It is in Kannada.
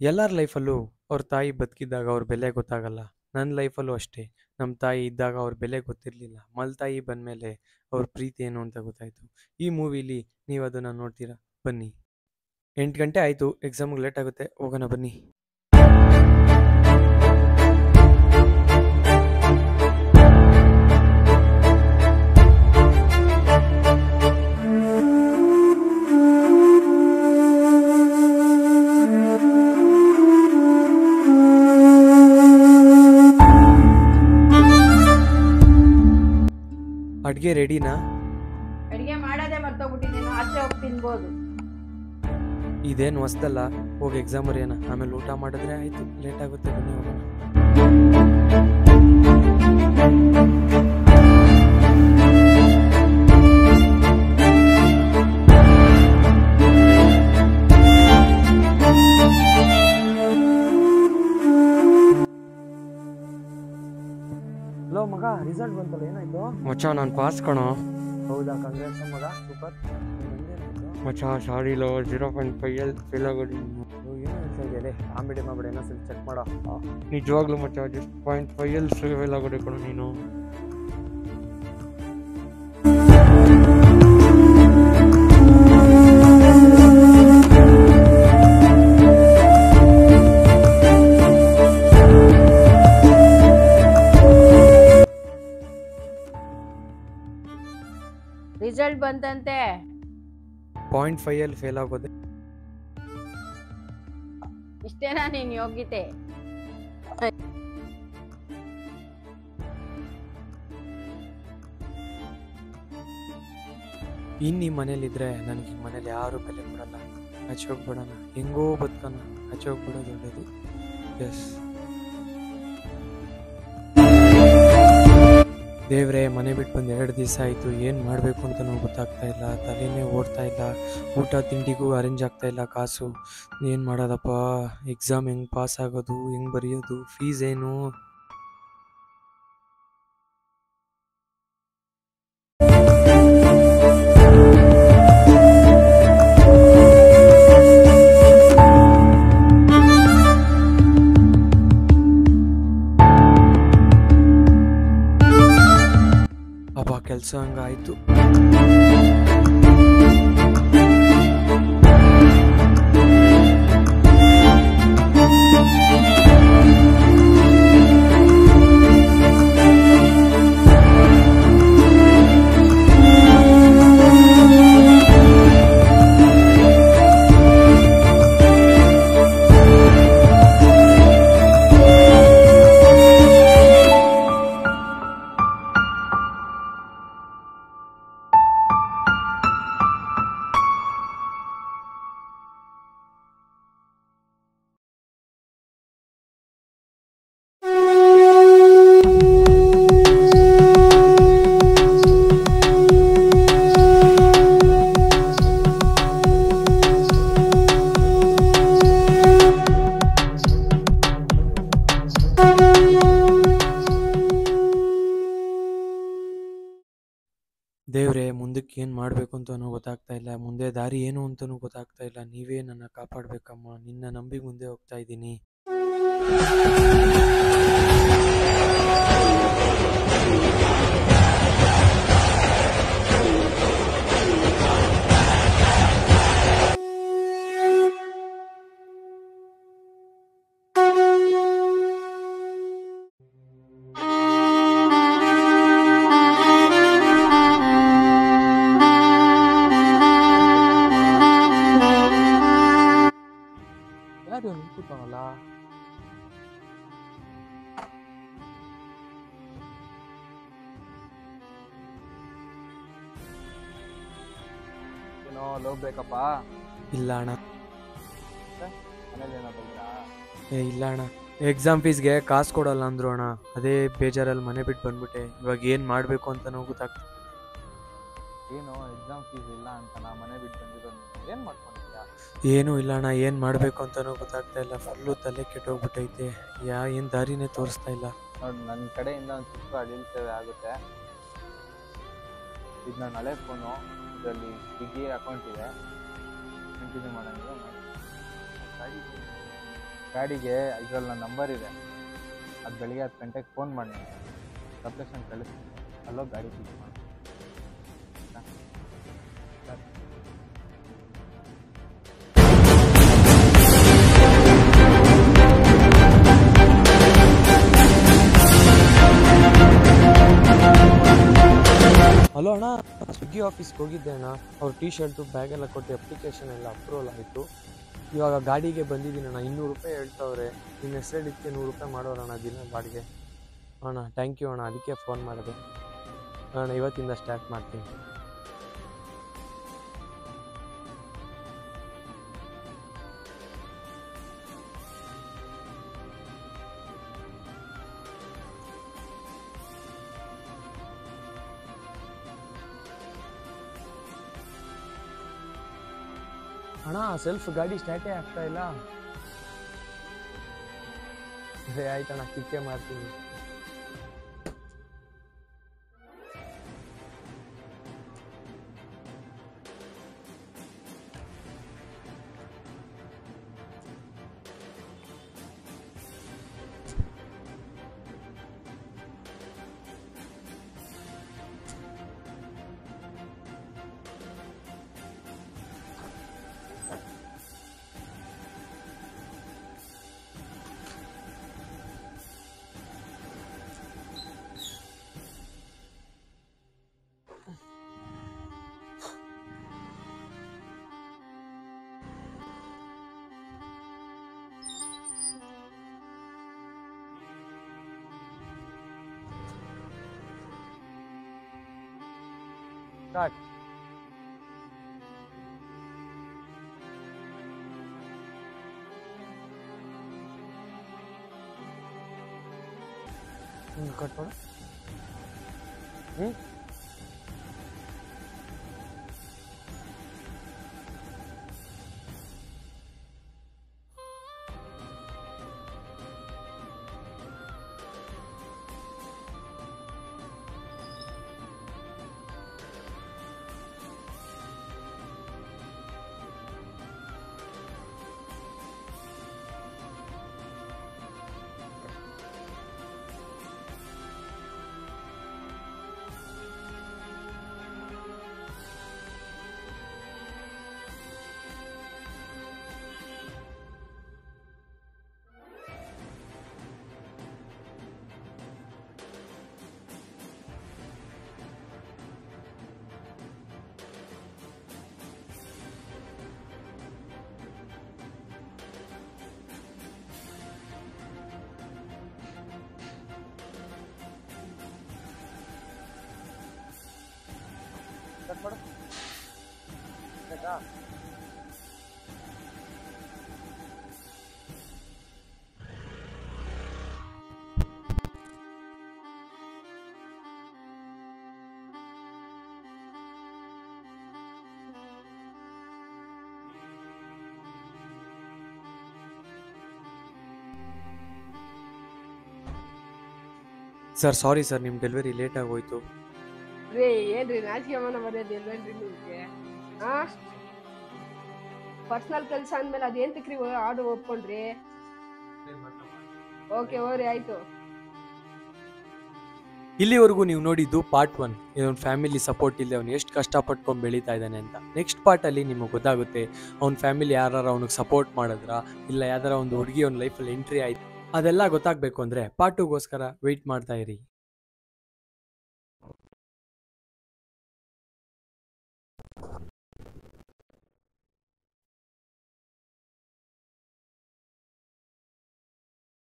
ಎಲ್ಲರ ಲೈಫಲ್ಲೂ ಅವ್ರ ತಾಯಿ ಬದುಕಿದ್ದಾಗ ಅವ್ರ ಬೆಲೆ ಗೊತ್ತಾಗಲ್ಲ. ನನ್ನ ಲೈಫಲ್ಲೂ ಅಷ್ಟೇ. ನಮ್ಮ ತಾಯಿ ಇದ್ದಾಗ ಅವ್ರ ಬೆಲೆ ಗೊತ್ತಿರಲಿಲ್ಲ. ಮಲ್ತಾಯಿ ಬಂದಮೇಲೆ ಅವ್ರ ಪ್ರೀತಿ ಏನು ಅಂತ ಗೊತ್ತಾಯಿತು. ಈ ಮೂವಿಲಿ ನೀವು ಅದನ್ನು ನೋಡ್ತೀರಾ, ಬನ್ನಿ. 8 ಗಂಟೆ ಆಯಿತು, ಎಕ್ಸಾಮ್ಗೆ ಲೇಟ್ ಆಗುತ್ತೆ, ಹೋಗೋಣ ಬನ್ನಿ. ಅಡುಗೆ ರೆಡಿನಾ? ಅಡಿಗೆ ಮಾಡೋದೇ ಮರ್ತೋಗ್ಬಿಟ್ಟಿದ್ದೀನಿ. ಆಚೆ ಹೋಗಿ ತಿನ್ಬೋದು. ಇದೇನು ಹೊಸ್ದಲ್ಲ, ಹೋಗಿ ಎಕ್ಸಾಮ್ ಬರೆಯೋಣ, ಆಮೇಲೆ ಊಟ ಮಾಡಿದ್ರೆ ಆಯಿತು. ಲೇಟ್ ಆಗುತ್ತೆ, ಬನ್ನಿ ಹೋಗೋಣ. ಹಲೋ ಮಗ, ರಿಸಲ್ಟ್ ಬಂತಲ್ಲ, ಏನಾಯ್ತು? ಮಚ್ಚ, ನಾನು ಪಾಸ್ ಕಣೋ. ಹೌದಾ, ಕಾಂಗ್ರೆಸ್ ಮಗ, ಸೂಪರ್. ಮಚ್ಚ, ಸಾರಿ ಲೋ, 0.5 ಫೇಲ್ ಆಗೋದು. ಏನೋ ಹೇಳ್ತಾ ಇದೆಯಲ್ಲೇ, ಕಾಮಿಡಿ ಮಾಡ್ಬೇಡ, ಏನೋ ಸ್ವಲ್ಪ ಚೆಕ್ ಮಾಡೋ. ನಿಜವಾಗ್ಲೂ ಮಚ್ಚ, 0.5 ಫೇಲ್ ಆಗೋದು ಕಣೋ ನೀನು. ರಿಸಲ್ಟ್ ಬಂತಂತೆ. 0.5 ಫೇಲ್ ಆಗೋದೆ. ಇಷ್ಟೇನಾ ನೀನ್ ಯೋಗ್ಯತೆ? ಇನ್ನು ಈ ಮನೇಲಿದ್ರೆ ನನಗೆ ಈ ಮನೇಲಿ ಯಾರು ಬೆಲೆ ಕೊಡಲ್ಲ. ಆಚೆ ಹೋಗ್ಬಿಡೋಣ, ಹೆಂಗೋ ಬದುಕೋಣ, ಆಚೆ ಹೋಗ್ಬಿಡೋದು ಒಳ್ಳೇದು. ಎಸ್ ದೇವ್ರೆ, ಮನೆ ಬಿಟ್ಟು ಬಂದು 2 ದಿವಸ ಆಯಿತು. ಏನು ಮಾಡಬೇಕು ಅಂತಲೂ ಗೊತ್ತಾಗ್ತಾ ಇಲ್ಲ, ತಲೆನೇ ಓಡ್ತಾ ಇಲ್ಲ. ಊಟ ತಿಂಡಿಗೂ ಅರೇಂಜ್ ಆಗ್ತಾ ಇಲ್ಲ ಕಾಸು. ಏನು ಮಾಡೋದಪ್ಪ? ಎಕ್ಸಾಮ್ ಹೆಂಗೆ ಪಾಸ್ ಆಗೋದು, ಹೆಂಗೆ ಬರೆಯೋದು, ಫೀಸ್ ಏನು? ಅಪ್ಪ, ಕೆಲಸ ಹಂಗಾಯ್ತು. ದೇವ್ರೆ, ಮುಂದಕ್ಕೆ ಏನು ಮಾಡಬೇಕು ಅಂತಲೂ ಗೊತ್ತಾಗ್ತಾ ಇಲ್ಲ, ಮುಂದೆ ದಾರಿ ಏನು ಅಂತಲೂ ಗೊತ್ತಾಗ್ತಾ ಇಲ್ಲ. ನೀವೇ ನನ್ನ ಕಾಪಾಡಬೇಕಮ್ಮ. ನಿನ್ನ ನಂಬಿ ಮುಂದೆ ಹೋಗ್ತಾ ಇದ್ದೀನಿ. ಯಾರು ನಿಂತ್ಬಿಟ್ಟವನಲ್ಲ? ಏನೋ ಹೋಗ್ಬೇಕಪ್ಪ. ಇಲ್ಲ ಅಣ್ಣ. ಮನೇಲಿ ಏನೋ ಬಂದ್ರಾ? ಇಲ್ಲ ಅಣ್ಣ, ಎಕ್ಸಾಮ್ ಫೀಸ್ಗೆ ಕಾಸು ಕೊಡಲ್ಲ ಅಂದ್ರು ಅಣ್ಣ. ಅದೇ ಬೇಜಾರಲ್ಲಿ ಮನೆ ಬಿಟ್ಟು ಬಂದ್ಬಿಟ್ಟೆ. ಇವಾಗ ಏನು ಮಾಡಬೇಕು ಅಂತಲೂ ಗೊತ್ತಾಗ್ತದೆ. ಏನು ಎಕ್ಸಾಮ್ ಫೀಸ್ ಇಲ್ಲ ಅಂತ ನಾ ಮನೆ ಬಿಟ್ಟು ಬಂದಿರೋದು? ಏನು ಮಾಡ್ಕೊಂಡಿದ್ಯಾ? ಏನೂ ಇಲ್ಲ ಅಣ್ಣ, ಏನು ಮಾಡಬೇಕು ಅಂತಲೂ ಗೊತ್ತಾಗ್ತಾ ಇಲ್ಲ. ಫುಲ್ಲು ತಲೆ ಕೆಟ್ಟೋಗ್ಬಿಟ್ಟೈತೆ. ಏನು ದಾರಿನೇ ತೋರಿಸ್ತಾ ಇಲ್ಲ. ನೋಡಿ, ನನ್ನ ಕಡೆಯಿಂದ ಒಂದು ಚಿಕ್ಕ ಅಡಿಲ್ ಸೇವೆ ಆಗುತ್ತೆ. ಇದು ನನ್ನ ಹಳೆ ಫೋನು, ಇದರಲ್ಲಿ ಸ್ವಿಗ್ಗಿ ಅಕೌಂಟ್ ಇದೆ. ಕಂಟಿನ್ಯೂ ಮಾಡೋಂಗಿಲ್ಲ ಮಾಡಿ. ಗಾಡಿಗೆ ಇದರಲ್ಲಿ ನನ್ನ ನಂಬರ್ ಇದೆ, ಅದು ಬೆಳಿಗ್ಗೆ 10 ಗಂಟೆಗೆ ಫೋನ್ ಮಾಡಿ ಲೊಕೇಶನ್ ಕಳಿಸ್ತೀನಿ, ಅಲ್ಲೋ ಗಾಡಿ ಪಿಕ್ ಮಾಡಿ. ಹಲೋ ಅಣ್ಣ, ಸ್ವಿಗ್ಗಿ ಆಫೀಸ್ಗೆ ಹೋಗಿದ್ದೆ ಅಣ್ಣ. ಅವ್ರು ಟೀ ಶರ್ಟು ಬ್ಯಾಗೆಲ್ಲ ಕೊಟ್ಟು ಅಪ್ಲಿಕೇಶನ್ ಎಲ್ಲ ಅಪ್ರೂವಲ್ ಆಯಿತು. ಇವಾಗ ಗಾಡಿಗೆ ಬಂದಿದ್ದೀನಿ ಅಣ್ಣ. 200 ರೂಪಾಯಿ ಹೇಳ್ತವ್ರೆ. ನಿನ್ನ ಹೆಸರಿದ್ದಕ್ಕೆ 100 ರೂಪಾಯಿ ಮಾಡೋರಣ್ಣ ದಿನ ಬಾಡಿಗೆ. ಅಣ್ಣ ಥ್ಯಾಂಕ್ ಯು ಅಣ್ಣ, ಅದಕ್ಕೆ ಫೋನ್ ಮಾಡಿದೆ ಅಣ್ಣ. ಇವತ್ತಿಂದ ಸ್ಟಾರ್ಟ್ ಮಾಡ್ತೀನಿ. ಅಣ್ಣ ಸೆಲ್ಫ್ ಗಾಡಿ ಸ್ಟಾರ್ಟೇ ಆಗ್ತಾ ಇಲ್ಲ. ಸರಿ ಆಯ್ತಣ್ಣ, ಕಿಕ್ಕೆ ಮಾಡ್ತೀನಿ. ಸ್ಟಾರ್ಟ್. ಕಟ್ ಮಾಡು. ಕಟ್ ಮಾಡು. ಆಯ್ತಾ? ಸರ್ ಸಾರಿ ಸರ್, ನಿಮ್ಮ ಡೆಲಿವರಿ ಲೇಟ್ ಆಗೋಯ್ತು. ರೀ ಏನ್ರಿ ನಾಚಿಕೆ ಮನ ಬರೋದು ಇಲ್ವೇನ್ರಿ ನಿಮ್ಗೆ? ಪರ್ಸನಲ್ ಕೆಲಸ ಅಂದ್ಮೇಲೆ ಅದೇಂತಕ್ರಿ ಆರ್ಡರ್ ಒಪ್ಕೊಂಡ್ರಿ? ಓಕೆ ಹೋಗ್ರಿ, ಆಯ್ತು. ಇಲ್ಲಿವರೆಗೂ ನೀವು ನೋಡಿದ್ದು ಪಾರ್ಟ್ 1. ಇದೊಂದು ಫ್ಯಾಮಿಲಿ ಸಪೋರ್ಟ್ ಇಲ್ಲದೆ ಅವ್ನು ಎಷ್ಟು ಕಷ್ಟಪಟ್ಕೊಂಡು ಬೆಳೀತಾ ಇದ್ದಾನೆ ಅಂತ. ನೆಕ್ಸ್ಟ್ ಪಾರ್ಟಲ್ಲಿ ನಿಮಗೆ ಗೊತ್ತಾಗುತ್ತೆ ಅವ್ನ ಫ್ಯಾಮಿಲಿ ಯಾರು ಅವ್ನಿಗೆ ಸಪೋರ್ಟ್ ಮಾಡಿದ್ರ, ಇಲ್ಲ ಯಾವ್ದಾರ ಒಂದು ಹುಡುಗಿ ಅವ್ನ ಲೈಫಲ್ಲಿ ಎಂಟ್ರಿ ಆಯ್ತು. ಅದೆಲ್ಲ ಗೊತ್ತಾಗಬೇಕು ಅಂದರೆ ಪಾರ್ಟ್ 2ಗೋಸ್ಕರ ವೆಯ್ಟ್ ಮಾಡ್ತಾ ಇರಿ.